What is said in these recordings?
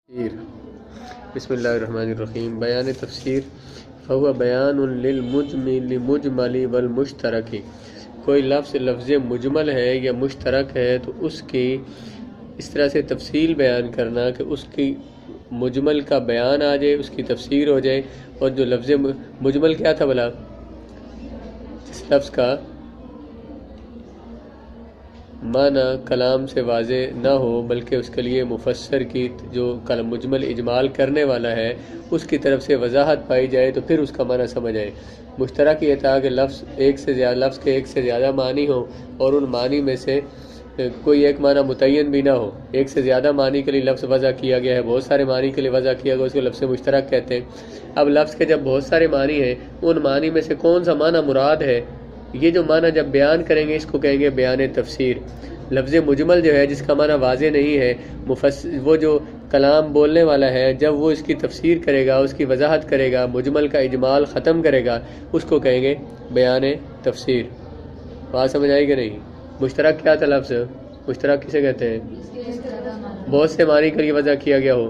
تفسیر بسم اللہ الرحمن الرحیم بیان تفسیر فہو بیان للمجمل والمشترک، کوئی لفظ مجمل ہے یا مشترک ہے تو اس کی اس طرح سے تفصیل بیان کرنا کہ اس کی مجمل کا بیان آ جائے، اس کی تفسیر ہو جائے۔ اور جو لفظ مجمل کیا تھا بلا، اس لفظ کا معنی کلام سے واضح نہ ہو بلکہ اس کے لیے مفسر کی جو مجمل اجمال کرنے والا ہے اس کی طرف سے وضاحت پائی جائے تو پھر اس کا معنی سمجھ آئے۔ مشترک یہ تھا کہ لفظ کے ایک سے زیادہ معنی ہو اور ان معنی میں سے کوئی ایک معنی متعین بھی نہ ہو۔ ایک سے زیادہ معنی کے لیے لفظ وضع کیا گیا ہے، بہت سارے معنی کے لیے وضع کیا گیا، اس کو لفظ مشترک کہتے ہیں۔ اب لفظ کے جب بہت سارے معنی ہیں، ان معنی میں سے کون سا معنی مراد ہے، یہ جو معنی جب بیان کریں گے اس کو کہیں گے بیان تفسیر۔ لفظ مجمل جو ہے جس کا معنی واضح نہیں ہے، وہ جو کلام بولنے والا ہے جب وہ اس کی تفسیر کرے گا، اس کی وضاحت کرے گا، مجمل کا اجمال ختم کرے گا، اس کو کہیں گے بیان تفسیر۔ بات سمجھ آئی کہ نہیں؟ مشترک کیا تھا لفظ؟ مشترک کسے کہتے ہیں؟ بہت سے معنی کے لیے وضع کیا گیا ہو،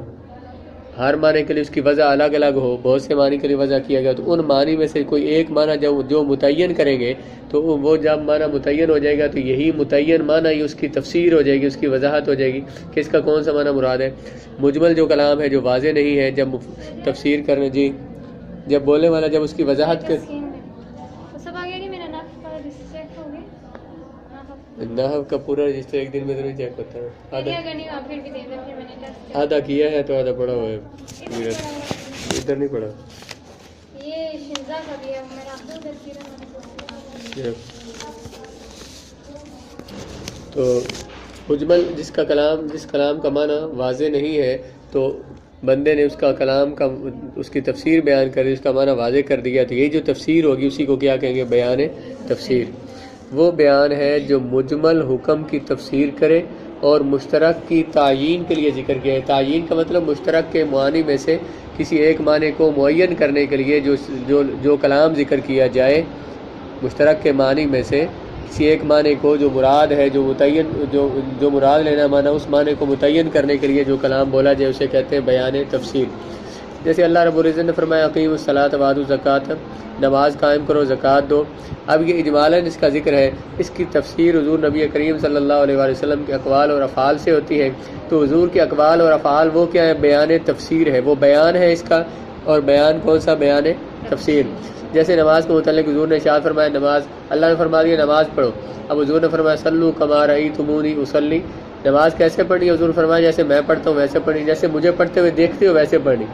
ہر معنی کے لیے اس کی وضع الگ الگ ہو، بہت سے معنی کے لیے وضع کیا گیا، تو ان معنی میں سے کوئی ایک معنی جو متعین کریں گے تو وہ جب معنی متعین ہو جائے گا تو یہی متعین معنی ہی اس کی تفسیر ہو جائے گی، اس کی وضاحت ہو جائے گی کہ اس کا کون سا معنی مراد ہے۔ مجمل جو کلام ہے جو واضح نہیں ہے، جب تفسیر کرنے جب بولنے والا جب اس کی وضاحت نحو کا پورا رجسٹر ایک دن میں تو نہیں چیک ہوتا ہے، آدھا کیا ہے تو آدھا پڑھا ہوا ہے، ادھر نہیں پڑھا۔ تو مجمل جس کلام کا معنی واضح نہیں ہے تو بندے نے اس کی تفسیر بیان کر دی، اس کا معنی واضح کر دیا، تو یہ جو تفسیر ہوگی اسی کو کیا کہیں گے؟ بیان تفسیر۔ وہ بیان ہے جو مجمل حکم کی تفسیر کرے اور مشترک کی تعیین کے لیے ذکر کیا ہے۔ تعیین کا مطلب مشترک کے معانی میں سے کسی ایک معنی کو معین کرنے کے لیے جو کلام ذکر کیا جائے، مشترک کے معنی میں سے کسی ایک معنی کو جو مراد ہے، جو مراد لینا معنی، اس معنی کو متعین کرنے کے لیے جو کلام بولا جائے اسے کہتے ہیں بیان تفسیر۔ جیسے اللہ رب العزت نے فرمایا اقیموا الصلاۃ وآتوا الزکوٰۃ، نماز قائم کرو، زکوٰۃ دو۔ اب یہ اجمالاً اس کا ذکر ہے، اس کی تفسیر حضور نبی کریم صلی اللہ علیہ وآلہ وسلم کے اقوال اور افعال سے ہوتی ہے۔ تو حضور کے اقوال اور افعال وہ کیا ہے؟ بیان تفسیر ہے، وہ بیان ہے اس کا۔ اور بیان کون سا؟ بیان تفسیر۔ جیسے نماز کے متعلق حضور نے ارشاد فرمایا نماز، اللہ نے فرما دیا نماز پڑھو، اب حضور نے فرمایا صلوا کما رأیتمونی اصلی، نماز کیسے پڑھنی ہے؟ حضور فرمایا جیسے میں پڑھتا ہوں ویسے پڑھنی، جیسے مجھے پڑھتے ہوئے دیکھتے ہو ویسے پڑھنی،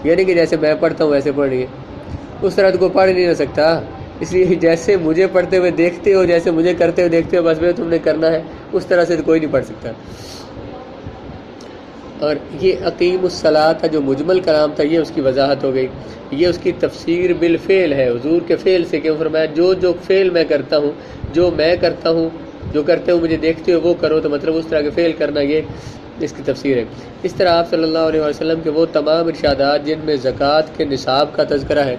یعنی کہ جیسے میں پڑھتا ہوں ویسے پڑھنی ہے۔ اس طرح تو کوئی پڑھ نہیں سکتا، اس لیے جیسے مجھے پڑھتے ہوئے دیکھتے ہو، جیسے مجھے کرتے ہوئے دیکھتے ہو، بس وہ تم نے کرنا ہے، اس طرح سے تو کوئی نہیں پڑھ سکتا۔ اور یہ اقیم الصلاۃ کا جو مجمل کلام تھا یہ اس کی وضاحت ہو گئی، یہ اس کی تفسیر بالفعل ہے، حضور کے فعل سے، کیوں فرمایا جو فعل میں کرتا ہوں، جو میں کرتا ہوں، جو کرتے ہو مجھے دیکھتے ہو وہ کرو، تو مطلب اس طرح کے فعل کرنا، یہ اس کی تفسیر ہے۔ اس طرح آپ صلی اللہ علیہ وسلم کے وہ تمام ارشادات جن میں زکوٰۃ کے نصاب کا تذکرہ ہے،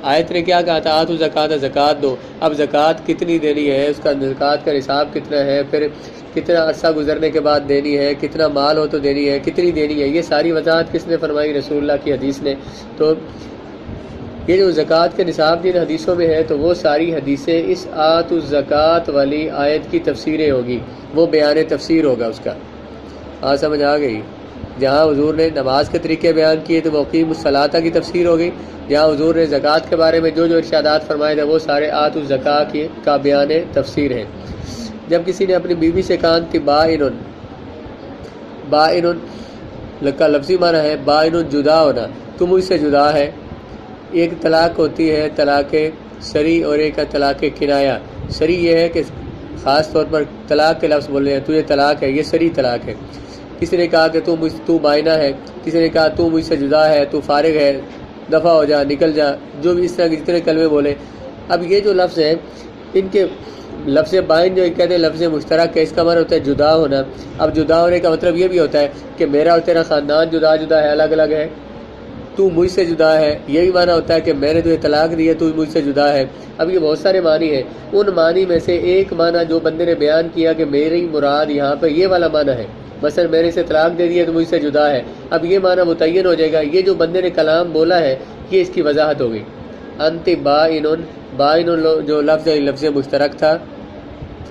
آیت نے کیا کہا تھا؟ آتوا الزکوٰۃ، زکوٰۃ دو۔ اب زکوٰۃ کتنی دینی ہے، اس کا زکوٰۃ کا نصاب کتنا ہے، پھر کتنا عرصہ گزرنے کے بعد دینی ہے، کتنا مال ہو تو دینی ہے، کتنی دینی ہے، یہ ساری وضاحت کس نے فرمائی؟ رسول اللہ کی حدیث نے۔ تو یہ جو زکوٰۃ کے نصاب جن حدیثوں میں ہے تو وہ ساری حدیثیں اس آتوا الزکوٰۃ والی آیت کی تفسیریں ہوگی، وہ بیان تفسیر ہوگا اس کا۔ سمجھ آ گئی؟ جہاں حضور نے نماز کے طریقے بیان کیے تو وہ اقیم الصلاۃ کی تفسیر ہو گئی، جہاں حضور نے زکوٰۃ کے بارے میں جو ارشادات فرمائے تھے وہ سارے آتوا الزکوٰۃ کا بیان تفسیر ہے۔ جب کسی نے اپنی بیوی سے کہا کہ بائن کا لفظی معنی ہے بائن جدا ہونا، تو مجھ سے جدا ہے۔ ایک طلاق ہوتی ہے طلاق سری اور ایک طلاق کنایا۔ سری یہ ہے کہ خاص طور پر طلاق کے لفظ بول رہے ہیں، تو یہ طلاق ہے، یہ سری طلاق ہے۔ کسی نے کہا کہ تو بائنہ ہے، کسی نے کہا تو مجھ سے جدا ہے، تو فارغ ہے، دفع ہو جا، نکل جا، جو بھی اس طرح کے جتنے کلمے بولے۔ اب یہ جو لفظ ہیں ان کے لفظ بائن جو کہتے ہیں لفظ مشترک ہے، اس کا معنی ہوتا ہے جدا ہونا۔ اب جدا ہونے کا مطلب یہ بھی ہوتا ہے کہ میرا اور تیرا خاندان جدا جدا ہے، الگ الگ ہے، تو مجھ سے جدا ہے، یہی معنی ہوتا ہے کہ میں نے تجھے طلاق دی ہے، تو مجھ سے جدا ہے۔ اب یہ بہت سارے معنی ہیں، ان معنی میں سے ایک معنی جو بندے نے بیان کیا کہ میری مراد یہاں پہ یہ والا معنی ہے، مثلا میں نے اسے طلاق دے دیا تو مجھ سے جدا ہے، اب یہ معنی متعین ہو جائے گا، یہ جو بندے نے کلام بولا ہے یہ اس کی وضاحت ہو گئی۔ انت بائن، بائن جو لفظ ہے لفظ مشترک تھا،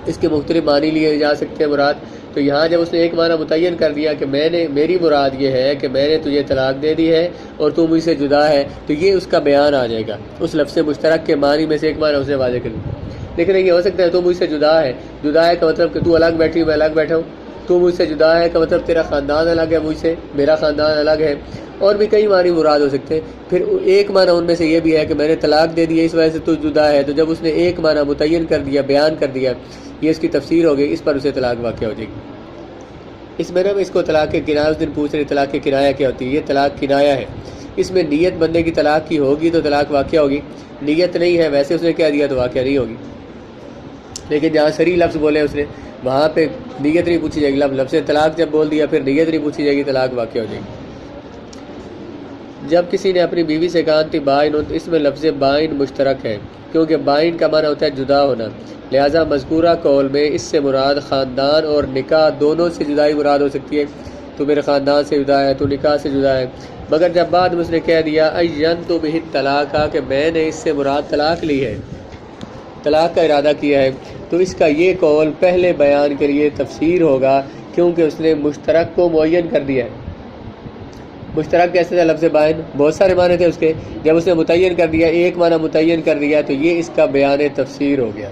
اس کے مختلف معنی لیے جا سکتے ہیں مراد، تو یہاں جب اس نے ایک معنی متعین کر دیا کہ میری مراد یہ ہے کہ میں نے تجھے طلاق دے دی ہے اور تو مجھ سے جدا ہے، تو یہ اس کا بیان آ جائے گا، اس لفظ مشترک کے معنی میں سے ایک معنی اسے واضح کر دیا۔ لیکن یہ ہو سکتا ہے تو مجھ سے جدا ہے، جدا ہے کا مطلب کہ تو الگ بیٹھی ہوں میں الگ بیٹھا ہوں، تو مجھ سے جدا ہے کا مطلب تیرا خاندان الگ ہے مجھ سے، میرا خاندان الگ ہے، اور بھی کئی معنی مراد ہو سکتے ہیں۔ پھر ایک معنی ان میں سے یہ بھی ہے کہ میں نے طلاق دے دی اس وجہ سے تو جدا ہے، تو جب اس نے ایک معنی متعین کر دیا، بیان کر دیا، یہ اس کی تفسیر ہو گئی، اس پر اسے طلاق واقع ہو جائے گی۔ اس میں اس کو طلاق کنایہ، اس دن پوچھ رہے طلاق کنایہ کیا ہوتی ہے، یہ طلاق کنایہ ہے، اس میں نیت بندے کی طلاق کی ہوگی تو طلاق واقع ہوگی، نیت نہیں ہے ویسے اس نے کہہ دیا تو واقع نہیں ہوگی۔ لیکن جہاں صریح لفظ بولے اس نے وہاں پہ نیت نہیں پوچھی جائے گی، لفظ طلاق جب بول دیا پھر نیت نہیں پوچھی جائے گی، طلاق واقع ہو جائے گی۔ جب کسی نے اپنی بیوی سے کہا تھی بائن، اس میں لفظ بائن مشترک ہے، کیونکہ بائن کا معنی ہوتا ہے جدا ہونا، لہٰذا مذکورہ قول میں اس سے مراد خاندان اور نکاح دونوں سے جدائی مراد ہو سکتی ہے، تو میرے خاندان سے جدا ہے، تو نکاح سے جدا ہے۔ مگر جب بعد میں اس نے کہہ دیا اَيَّنْتُ بِهِ الطَّلَاقَ کہ میں نے اس سے مراد طلاق لی ہے، طلاق کا ارادہ کیا ہے، تو اس کا یہ قول پہلے بیان کے لیے تفسیر ہوگا، کیونکہ اس نے مشترک کو معین کر دیا ہے۔ مشترک کیسے تھا لفظ بائن؟ بہت سارے معنی تھے اس کے، جب اس نے متعین کر دیا، ایک معنی متعین کر دیا، تو یہ اس کا بیان تفسیر ہو گیا۔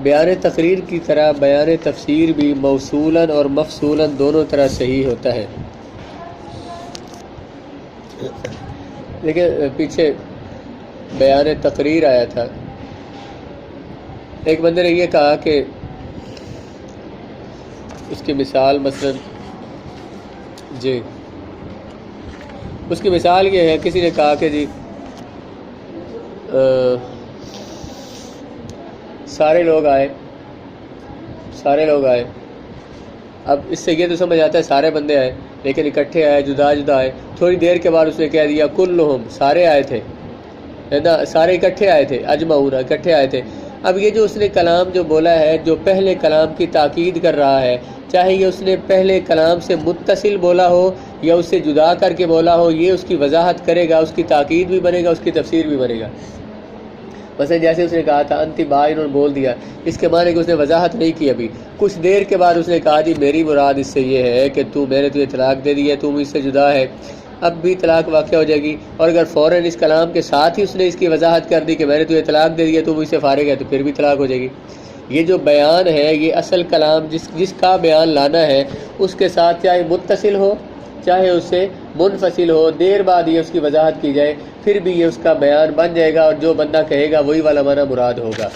بیان تقریر کی طرح بیان تفسیر بھی موصولاً اور مفصولاً دونوں طرح صحیح ہوتا ہے۔ لیکن پیچھے بیان تقریر آیا تھا، ایک بندے نے یہ کہا کہ اس کی مثال مثلا جی اس کی مثال یہ ہے، کسی نے کہا کہ جی سارے لوگ آئے، اب اس سے یہ تو سمجھ آتا ہے سارے بندے آئے، لیکن اکٹھے آئے، جدا جدا آئے۔ تھوڑی دیر کے بعد اس نے کہہ دیا کلہم، سارے آئے تھے، ہے نا، سارے اکٹھے آئے تھے، اجمعون اکٹھے آئے تھے۔ اب یہ جو اس نے کلام جو بولا ہے، جو پہلے کلام کی تاکید کر رہا ہے، چاہے یہ اس نے پہلے کلام سے متصل بولا ہو یا اس سے جدا کر کے بولا ہو، یہ اس کی وضاحت کرے گا، اس کی تاکید بھی بنے گا، اس کی تفسیر بھی بنے گا۔ مثلا جیسے اس نے کہا تھا انت بائن، بول دیا، اس کے معنی کہ اس نے وضاحت نہیں کی، ابھی کچھ دیر کے بعد اس نے کہا جی میری مراد اس سے یہ ہے کہ میں نے تجھے طلاق دے دی ہے، تو مجھ سے جدا ہے، اب بھی طلاق واقع ہو جائے گی۔ اور اگر فوراً اس کلام کے ساتھ ہی اس نے اس کی وضاحت کر دی کہ میں نے تجھے طلاق دے دی ہے، تو مجھ سے فارغ ہے، تو پھر بھی طلاق ہو جائے گی۔ یہ جو بیان ہے، یہ اصل کلام جس کا بیان لانا ہے، اس کے ساتھ چاہے متصل ہو چاہے اس سے منفصل ہو، دیر بعد یہ اس کی وضاحت کی جائے، پھر بھی یہ اس کا بیان بن جائے گا، اور جو بندہ کہے گا وہی والا معنی مراد ہوگا۔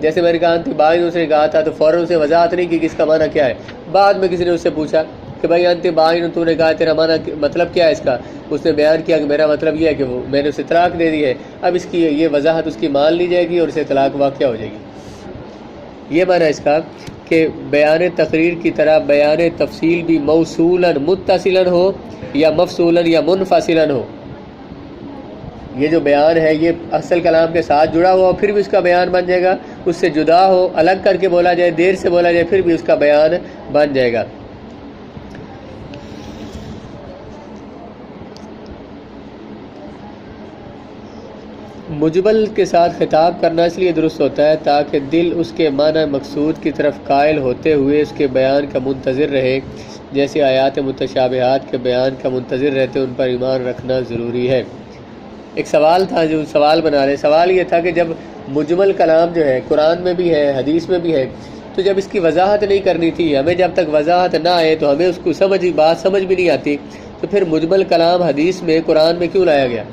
جیسے میں نے کہا انت بائن، اس نے کہا تھا تو فوراً اسے وضاحت نہیں کی کہ اس کا معنی کیا ہے۔ بعد میں کسی نے اس سے پوچھا کہ بھائی انت بائن، تو نے کہا تیرا معنی مطلب کیا ہے اس کا؟ اس نے بیان کیا کہ میرا مطلب یہ ہے کہ میں نے اسے طلاق دے دی ہے۔ اب اس کی یہ وضاحت اس کی مان لی جائے گی اور اسے طلاق واقع ہو جائے گی۔ یہ معنی اس کا کہ بیان تقریر کی طرح بیان تفصیل بھی موصولاً متصلاً ہو یا مفصولاً یا منفصلاً ہو۔ یہ جو بیان ہے یہ اصل کلام کے ساتھ جڑا ہوا ہو، پھر بھی اس کا بیان بن جائے گا، اس سے جدا ہو، الگ کر کے بولا جائے، دیر سے بولا جائے، پھر بھی اس کا بیان بن جائے گا۔ مجمل کے ساتھ خطاب کرنا اس لیے درست ہوتا ہے تاکہ دل اس کے معنی مقصود کی طرف قائل ہوتے ہوئے اس کے بیان کا منتظر رہے، جیسے آیات متشابہات کے بیان کا منتظر رہتے ان پر ایمان رکھنا ضروری ہے۔ ایک سوال تھا جو سوال بنا رہے، سوال یہ تھا کہ جب مجمل کلام جو ہے قرآن میں بھی ہے حدیث میں بھی ہے، تو جب اس کی وضاحت نہیں کرنی تھی، ہمیں جب تک وضاحت نہ آئے تو ہمیں اس کو بات سمجھ بھی نہیں آتی، تو پھر مجمل کلام حدیث میں قرآن میں کیوں لایا گیا؟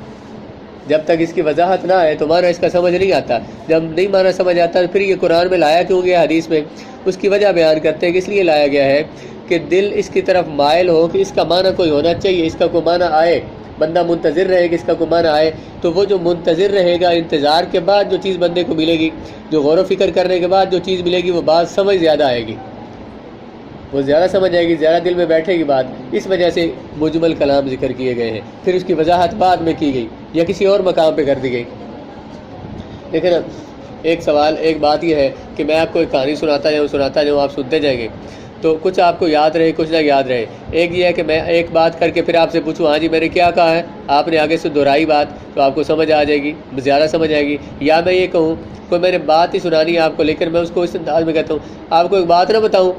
جب تک اس کی وضاحت نہ آئے تو معنی اس کا سمجھ نہیں آتا، جب نہیں معنی سمجھ آتا تو پھر یہ قرآن میں لایا کیوں گیا حدیث میں؟ اس کی وجہ بیان کرتے ہیں کہ اس لیے لایا گیا ہے کہ دل اس کی طرف مائل ہو کہ اس کا معنی کوئی ہونا چاہیے، اس کا کوئی معنی آئے، بندہ منتظر رہے کہ اس کا کوئی معنی آئے، تو وہ جو منتظر رہے گا، انتظار کے بعد جو چیز بندے کو ملے گی، جو غور و فکر کرنے کے بعد جو چیز ملے گی، وہ بات سمجھ زیادہ آئے گی، وہ زیادہ سمجھ آئے گی، زیادہ دل میں بیٹھے گی بات۔ اس وجہ سے مجمل کلام ذکر کیے گئے ہیں، پھر اس کی وضاحت بعد میں کی گئی یا کسی اور مقام پہ کر دی گئی۔ لیکن ایک سوال ایک بات یہ ہے کہ میں آپ کو ایک کہانی سناتا جاؤں آپ سنتے جائیں گے تو کچھ آپ کو یاد رہے کچھ نہ یاد رہے. ایک یہ ہے کہ میں ایک بات کر کے پھر آپ سے پوچھوں ہاں جی میں نے کیا کہا ہے, آپ نے آگے سے دہرائی بات تو آپ کو سمجھ آ جائے گی, زیادہ سمجھ آئے گی. یا میں یہ کہوں کوئی میں نے بات ہی سنانی ہے آپ کو لیکن میں اس کو اس انداز میں کہتا ہوں آپ کو ایک بات نہ بتاؤں,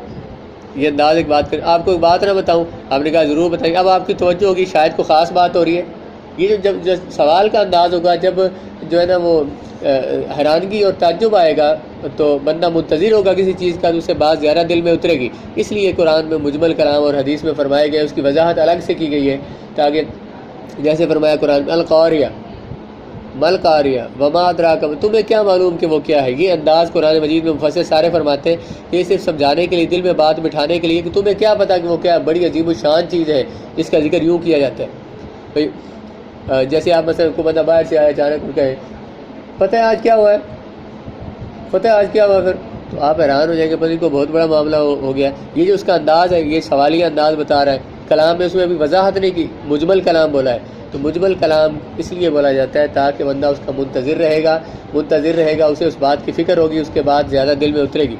یہ انداز ایک بات کر آپ کو ایک بات نہ بتاؤں, آپ نے کہا ضرور بتائیے. اب آپ کی توجہ ہوگی شاید کوئی خاص بات ہو رہی ہے. یہ جو سوال کا انداز ہوگا جب جو ہے نا وہ حیرانگی اور تعجب آئے گا تو بندہ منتظر ہوگا کسی چیز کا تو اسے بات زیادہ دل میں اترے گی. اس لیے قرآن میں مجمل کلام اور حدیث میں فرمایا گیا, اس کی وضاحت الگ سے کی گئی ہے تاکہ جیسے فرمایا قرآن میں القاریہ مل قاریہ وما ادراک, تمہیں کیا معلوم کہ وہ کیا ہے. یہ انداز قرآن مجید میں مفسر سارے فرماتے ہیں یہ صرف سمجھانے کے لیے, دل میں بات بٹھانے کے لیے کہ تمہیں کیا پتہ کہ وہ کیا بڑی عجیب و شان چیز ہے. اس کا ذکر یوں کیا جاتا ہے بھائی جیسے آپ مثلا کو بندہ باہر سے آئے اچانک کہے پتہ ہے آج کیا ہوا ہے, پتہ ہے آج کیا ہوا, پھر تو آپ حیران ہو جائیں گے پتہ کو بہت بڑا معاملہ ہو گیا. یہ جو اس کا انداز ہے یہ سوالیہ انداز بتا رہا ہے. کلام میں اس میں ابھی وضاحت نہیں کی, مجمل کلام بولا ہے. تو مجمل کلام اس لیے بولا جاتا ہے تاکہ بندہ اس کا منتظر رہے گا اسے اس بات کی فکر ہوگی, اس کے بعد زیادہ دل میں اترے گی.